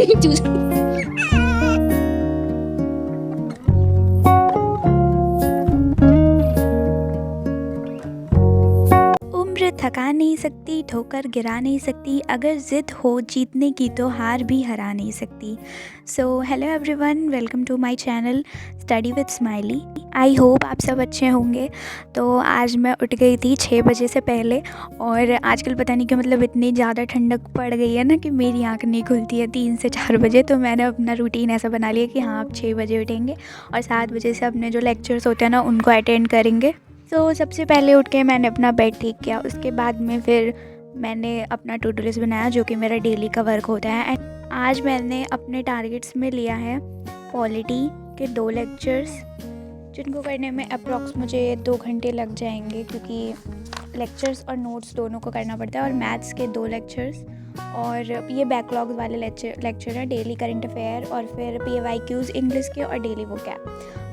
उम्र थका नहीं सकती, ठोकर गिरा नहीं सकती, अगर ज़िद हो जीतने की तो हार भी हरा नहीं सकती। So hello everyone, welcome to my channel study with Smiley. I hope आप सब अच्छे होंगे। तो आज मैं उठ गई थी 6 बजे से पहले, और आजकल पता नहीं क्यों मतलब इतनी ज़्यादा ठंडक पड़ गई है ना कि मेरी आँख नहीं खुलती है 3 से 4 बजे। तो मैंने अपना रूटीन ऐसा बना लिया कि हाँ, आप 6 बजे उठेंगे और 7 बजे से अपने जो लेक्चर्स होते हैं ना उनको अटेंड करेंगे। तो सबसे पहले उठ के मैंने अपना बेड ठीक किया, उसके बाद में फिर मैंने अपना टू डू लिस्ट बनाया जो कि मेरा डेली का वर्क होता है। एंड आज मैंने अपने टारगेट्स में लिया है पॉलिटी के 2 लेक्चर्स, जिनको करने में अप्रॉक्स मुझे 2 घंटे लग जाएंगे, क्योंकि लेक्चर्स और नोट्स दोनों को करना पड़ता है। और मैथ्स के 2 लेक्चर्स, और ये बैकलॉग वाले लेक्चर है, डेली करंट अफेयर और फिर PYQs इंग्लिश के और डेली वोकैब।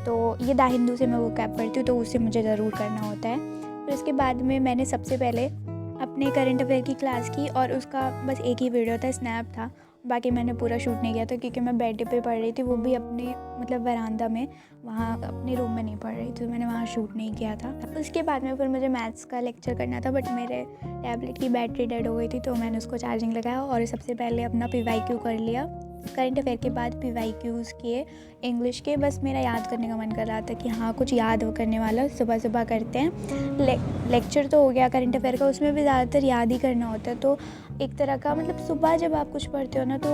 तो ये द हिंदू से मैं वोकैब पढ़ती हूँ, तो उससे मुझे ज़रूर करना होता है। फिर उसके बाद में मैंने सबसे पहले अपने करंट अफेयर की क्लास की, और उसका बस एक ही वीडियो था, स्नैप था। बाकी मैंने पूरा शूट नहीं किया था क्योंकि मैं बेड पे पढ़ रही थी, वो भी अपने मतलब वरांदा में, वहाँ अपने रूम में नहीं पढ़ रही थी, तो मैंने वहाँ शूट नहीं किया था। उसके बाद में फिर मुझे मैथ्स का लेक्चर करना था, बट मेरे टैबलेट की बैटरी डेड हो गई थी, तो मैंने उसको चार्जिंग लगाया और सबसे पहले अपना PYQ कर लिया। करंट अफेयर के बाद PYQs किए इंग्लिश के। बस मेरा याद करने का मन कर रहा था कि हाँ, कुछ याद करने वाला, सुबह सुबह करते हैं। लेक्चर तो हो गया करंट अफेयर का, उसमें भी ज़्यादातर याद ही करना होता है। तो एक तरह का मतलब सुबह जब आप कुछ पढ़ते हो ना तो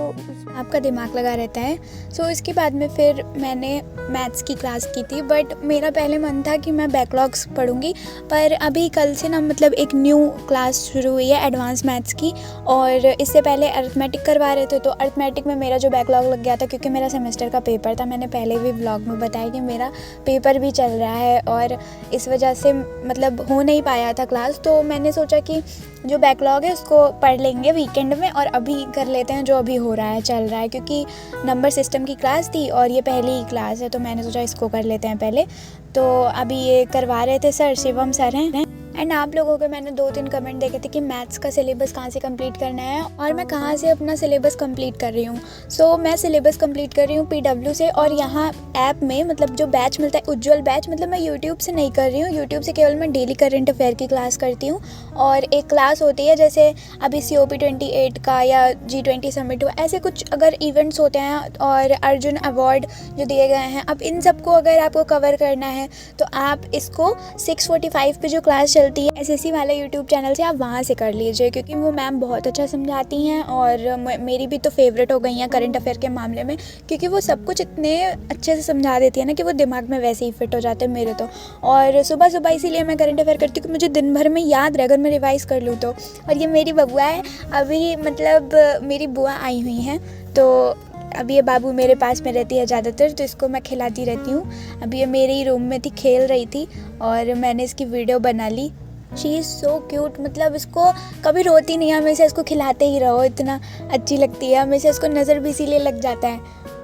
आपका दिमाग लगा रहता है। सो इसके बाद में फिर मैंने मैथ्स की क्लास की थी, बट मेरा पहले मन था कि मैं बैकलॉग्स पढ़ूंगी, पर अभी कल से ना मतलब एक न्यू क्लास शुरू हुई है एडवांस मैथ्स की, और इससे पहले अरिथमेटिक करवा रहे थे। तो अरिथमेटिक में मेरा जो बैकलॉग लग गया था क्योंकि मेरा सेमेस्टर का पेपर था, मैंने पहले भी व्लॉग में बताया कि मेरा पेपर भी चल रहा है और इस वजह से मतलब हो नहीं पाया था क्लास। तो मैंने सोचा कि जो बैकलॉग है उसको पढ़ लेंगे वीकेंड में, और अभी कर लेते हैं जो अभी हो रहा है, चल रहा है, क्योंकि नंबर सिस्टम की क्लास थी और ये पहली ही क्लास है, तो मैंने सोचा इसको कर लेते हैं पहले। तो अभी ये करवा रहे थे सर, शिवम सर हैं। एंड आप लोगों के मैंने 2-3 कमेंट देखे थे कि मैथ्स का सिलेबस कहाँ से कंप्लीट करना है और मैं कहाँ से अपना सिलेबस कंप्लीट कर रही हूँ। सो मैं सिलेबस कंप्लीट कर रही हूँ PW से, और यहाँ ऐप में मतलब जो बैच मिलता है उज्ज्वल बैच, मतलब मैं यूट्यूब से नहीं कर रही हूँ। यूट्यूब से केवल मैं डेली करंट अफेयर की क्लास करती हूँ, और एक क्लास होती है जैसे अभी COP28 का या G20 समिट हुआ, ऐसे कुछ अगर इवेंट्स होते हैं और अर्जुन अवार्ड जो दिए गए हैं, अब इन सबको अगर आपको कवर करना है तो आप इसको 6:45 पे जो क्लास चलती है SSC वाले यूट्यूब चैनल से, आप वहाँ से कर लीजिए, क्योंकि वो मैम बहुत अच्छा समझाती हैं और मेरी भी तो फेवरेट हो गई हैं करंट अफेयर के मामले में, क्योंकि वो सब कुछ इतने अच्छे से समझा देती है ना कि वो दिमाग में वैसे ही फिट हो जाते हैं मेरे तो। और सुबह सुबह इसीलिए मैं करंट अफेयर करती हूँ कि मुझे दिन भर में याद रहे अगर मैं रिवाइज कर लूँ तो। और ये मेरी बबुआ है, अभी मतलब मेरी बुआ आई हुई हैं, तो अभी ये बाबू मेरे पास में रहती है ज़्यादातर, तो इसको मैं खिलाती रहती हूँ। अभी ये मेरे ही रूम में थी, खेल रही थी, और मैंने इसकी वीडियो बना ली। शी इज़ सो क्यूट, मतलब इसको कभी रोती नहीं है, हमेशा इसको खिलाते ही रहो, इतना अच्छी लगती है। हमेशा इसको नज़र भी इसीलिए लग जाता है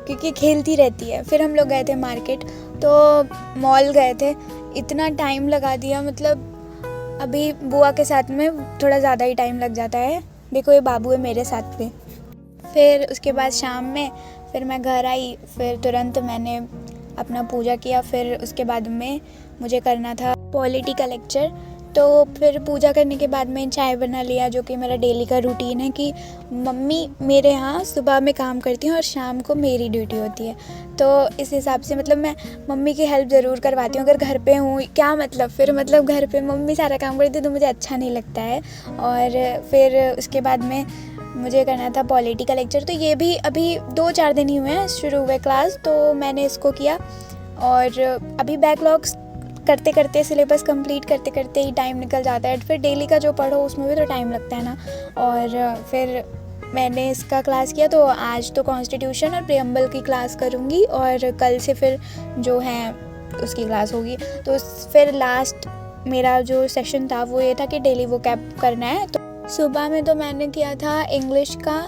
क्योंकि खेलती रहती है। फिर हम लोग गए थे मार्केट, तो मॉल गए थे, इतना टाइम लगा दिया, मतलब अभी बुआ के साथ में थोड़ा ज़्यादा ही टाइम लग जाता है। देखो ये बाबू है मेरे साथ में। फिर उसके बाद शाम में फिर मैं घर आई, फिर तुरंत मैंने अपना पूजा किया। फिर उसके बाद में मुझे करना था पॉलिटी का लेक्चर, तो फिर पूजा करने के बाद में चाय बना लिया, जो कि मेरा डेली का रूटीन है कि मम्मी मेरे यहाँ सुबह में काम करती हैं और शाम को मेरी ड्यूटी होती है, तो इस हिसाब से मतलब मैं मम्मी की हेल्प ज़रूर करवाती हूँ अगर घर पे हूँ। क्या मतलब फिर मतलब घर पे मम्मी सारा काम करती है तो मुझे अच्छा नहीं लगता है। और फिर उसके बाद में मुझे करना था पॉलिटी का लेक्चर, तो ये भी अभी 2-4 दिन ही हुए हैं शुरू हुए क्लास, तो मैंने इसको किया। और अभी बैकलॉग्स करते करते, सिलेबस कंप्लीट करते करते ही टाइम निकल जाता है। फिर डेली का जो पढ़ो उसमें भी तो टाइम लगता है ना। और फिर मैंने इसका क्लास किया, तो आज तो कॉन्स्टिट्यूशन और प्रियम्बल की क्लास करूँगी, और कल से फिर जो है उसकी क्लास होगी। तो फिर लास्ट मेरा जो सेशन था वो ये था कि डेली वोकैब करना है। तो सुबह में तो मैंने किया था इंग्लिश का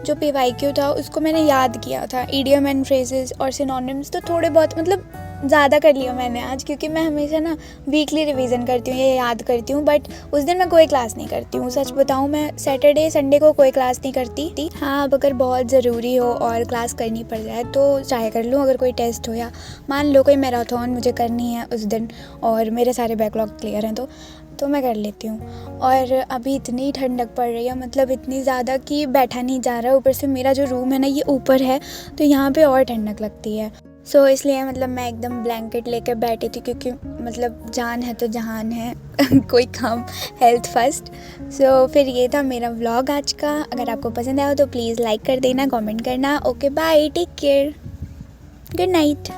जो PYQ था उसको मैंने याद किया था, इडियम एंड फ्रेजेस और सिनोनिम्स तो थोड़े बहुत मतलब ज़्यादा कर लिया मैंने आज, क्योंकि मैं हमेशा ना वीकली रिवीजन करती हूँ, ये याद करती हूँ, बट उस दिन मैं कोई क्लास नहीं करती हूँ। सच बताऊँ, मैं सैटरडे संडे को कोई क्लास नहीं करती। हाँ, अब अगर बहुत ज़रूरी हो और क्लास करनी पड़ जाए तो चाहे कर लूँ, अगर कोई टेस्ट हो या मान लो कोई मैराथन मुझे करनी है उस दिन और मेरे सारे बैकलॉग क्लियर हैं तो मैं कर लेती हूँ। और अभी इतनी ठंडक पड़ रही है, मतलब इतनी ज़्यादा कि बैठा नहीं जा रहा है। ऊपर से मेरा जो रूम है ना, ये ऊपर है, तो यहाँ पे और ठंडक लगती है। सो इसलिए मतलब मैं एकदम ब्लैंकेट लेकर बैठी थी, क्योंकि मतलब जान है तो जहान है कोई काम, हेल्थ फर्स्ट। सो फिर ये था मेरा व्लॉग आज का। अगर आपको पसंद आया तो प्लीज़ लाइक कर देना, कमेंट करना। Okay bye, take care, good night.